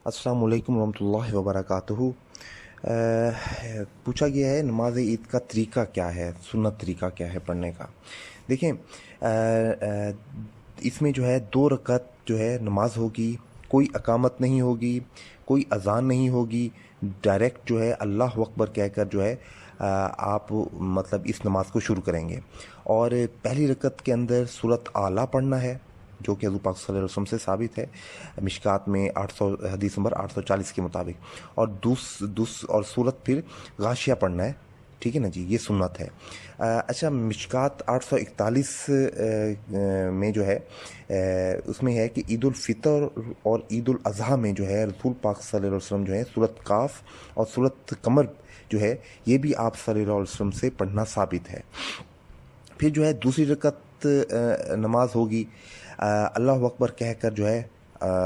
अस्सलाम वालेकुम रहमतुल्लाहि व बरकातुहू। पूछा गया है नमाज ईद का तरीका क्या है, सुन्नत तरीका क्या है पढ़ने का। देखें, इसमें जो है 2 रकात जो है नमाज होगी, कोई अकामत नहीं होगी, कोई अजान नहीं होगी। डायरेक्ट जो है अल्लाह अकबर कहकर जो है आप मतलब इस नमाज को शुरू करेंगे। और पहली रकत के अंदर सूरत आला पढ़ना है, जो कि हज़रत पाक सल्लल्लाहु अलैहि वसल्लम से साबित है मिशकात में 800 हदीस नंबर 840 के मुताबिक। और और सूरत फिर गाशिया पढ़ना है, ठीक है ना जी, ये सुन्नत है। अच्छा, मिशकात 841 में जो है उसमें है कि ईद उल फितर और ईद उल अज़हा में जो है रसूल पाक सल्लल्लाहु अलैहि वसल्लम जो है सूरत काफ और सूरत कमर जो है ये भी आप सल्लल्लाहु अलैहि वसल्लम से पढ़ना साबित है। फिर जो है दूसरी रकत नमाज होगी, अल्लाह अकबर कहकर जो है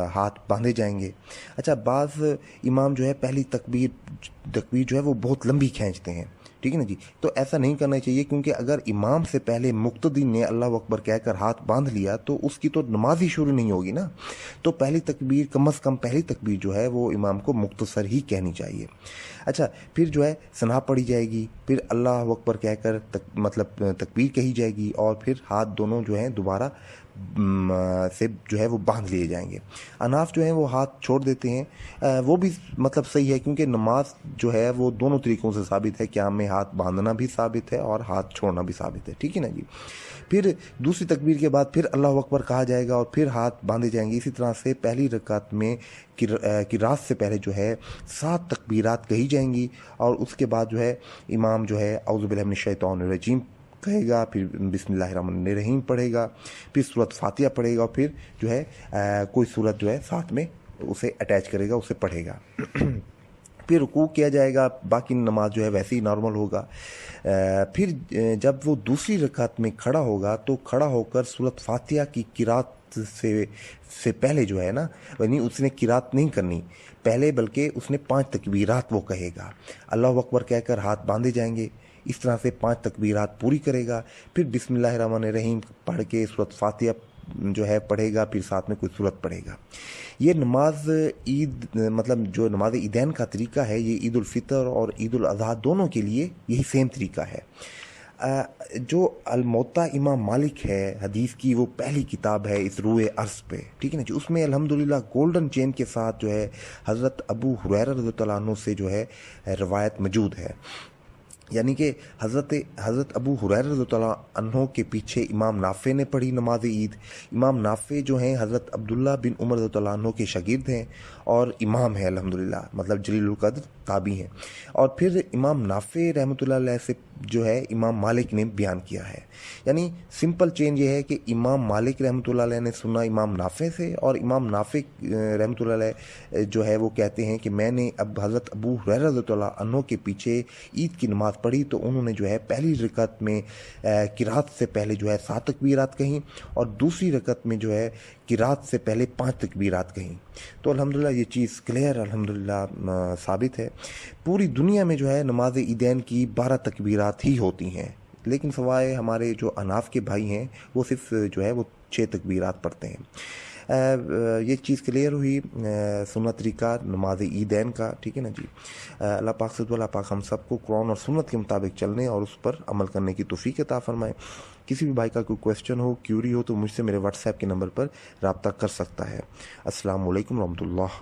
हाथ बांधे जाएंगे। अच्छा, बाज़ इमाम जो है पहली तकबीर जो है वो बहुत लंबी खींचते हैं, ठीक है ना जी। तो ऐसा नहीं करना चाहिए, क्योंकि अगर इमाम से पहले मुक्तदी ने अल्लाह अकबर कहकर हाथ बांध लिया तो उसकी तो नमाज ही शुरू नहीं होगी ना। तो पहली तकबीर, कम से कम पहली तकबीर जो है वो इमाम को मुख्तसर ही कहनी चाहिए। अच्छा, फिर जो है सना पढ़ी जाएगी, फिर अल्लाह अकबर कहकर मतलब तकबीर कही जाएगी, और फिर हाथ दोनों जो हैं दोबारा से जो है वो बांध लिए जाएंगे। अनाफ जो है वो हाथ छोड़ देते हैं, वो भी मतलब सही है, क्योंकि नमाज जो है वो दोनों तरीक़ों से साबित है। क्या में हाथ बांधना भी साबित है और हाथ छोड़ना भी साबित है, ठीक है ना जी। फिर दूसरी तकबीर के बाद फिर अल्लाह अकबर कहा जाएगा और फिर हाथ बांधे जाएंगे। इसी तरह से पहली रकात में किरात से पहले जो है 7 तकबीरात कही जाएंगी, और उसके बाद जो है इमाम जो है औज़ु बिल्लाहि मिनश शैतानिर रजीम कहेगा, फिर बिस्मिल्लाहिर्रहमानिर्रहीम पढ़ेगा, फिर सूरत फातिहा पढ़ेगा, और फिर जो है कोई सूरत जो है साथ में उसे अटैच करेगा, उसे पढ़ेगा। फिर रुकू किया जाएगा, बाकी नमाज जो है वैसे ही नॉर्मल होगा। फिर जब वो दूसरी रकात में खड़ा होगा तो खड़ा होकर सूरत फातिहा की किरात से पहले जो है ना, यानी उसने किरात नहीं करनी पहले, बल्कि उसने 5 तकबीरात वो कहेगा। अल्लाह अकबर कहकर हाथ बांधे जाएंगे, इस तरह से 5 तकबीरात पूरी करेगा। फिर बिस्मिल्लाहिर्रहमानिर्रहीम पढ़ के सूरत फातिहा जो है पढ़ेगा, फिर साथ में कोई सूरत पढ़ेगा। ये नमाज ईद मतलब जो नमाज ईदैन का तरीका है, ये ईद उल फितर और ईद उल अज़हा दोनों के लिए यही सेम तरीका है। जो अल-मुवत्ता इमाम मालिक है हदीस की, वो पहली किताब है इस रूए अर्ज़ पे, ठीक है ना जी। उसमें अल्हम्दुलिल्लाह गोल्डन चेन के साथ जो है हज़रत अबू हुरैरा रज़ियल्लाहु अन्हु से जो है रवायत मौजूद है, यानी कि हज़रत अबू हुरैरा रज़ियल्लाहु अन्हु के पीछे इमाम नाफ़े ने पढ़ी नमाज ईद। इमाम नाफ़े जो हैं हज़रत अब्दुल्ला बिन उमर रज़ियल्लाहु अन्हु के शागिर्द हैं और इमाम है अल्हम्दुलिल्लाह, मतलब जलीलुल क़द्र ताबी हैं। और फिर इमाम नाफ़े रहमतुल्लाह अलैह से जो है इमाम मालिक ने बयान किया है। यानी सिंपल चेंज ये है कि इमाम मालिक रहमतुल्लाह अलैह ने सुना इमाम नाफ़े से, और इमाम नाफ़े रहमतुल्लाह अलैह जो है वो कहते हैं कि मैंने अब हज़रत अबू हुरैरा रज़ियल्लाहु अन्हु के पीछे ईद की नमाज़ पढ़ी, तो उन्होंने जो है पहली रकत में किरात से पहले जो है 7 तकबीरात कहीं, और दूसरी रकत में जो है किरात से पहले 5 तकबीरात कहीं। तो अल्हम्दुलिल्लाह ये चीज़ क्लियर अल्हम्दुलिल्लाह साबित है। पूरी दुनिया में जो है नमाज ईदैन की 12 तकबीरात ही होती हैं, लेकिन सवाए हमारे जो अनाफ के भाई हैं वो सिर्फ जो है वो 6 तकबीरात पढ़ते हैं। ये चीज़ क्लियर हुई सुन्नत तरीका नमाज ईदैन का, ठीक है ना जी। अल्लाह पाक से दुआ पाक हम सबको कुरान और सुन्नत के मुताबिक चलने और उस पर अमल करने की तौफीक अता फरमाए। किसी भी भाई का कोई क्वेश्चन हो, क्यूरी हो, तो मुझसे मेरे व्हाट्सएप के नंबर पर रब्ता कर सकता है। अस्सलाम वालेकुम रहमतुल्लाह।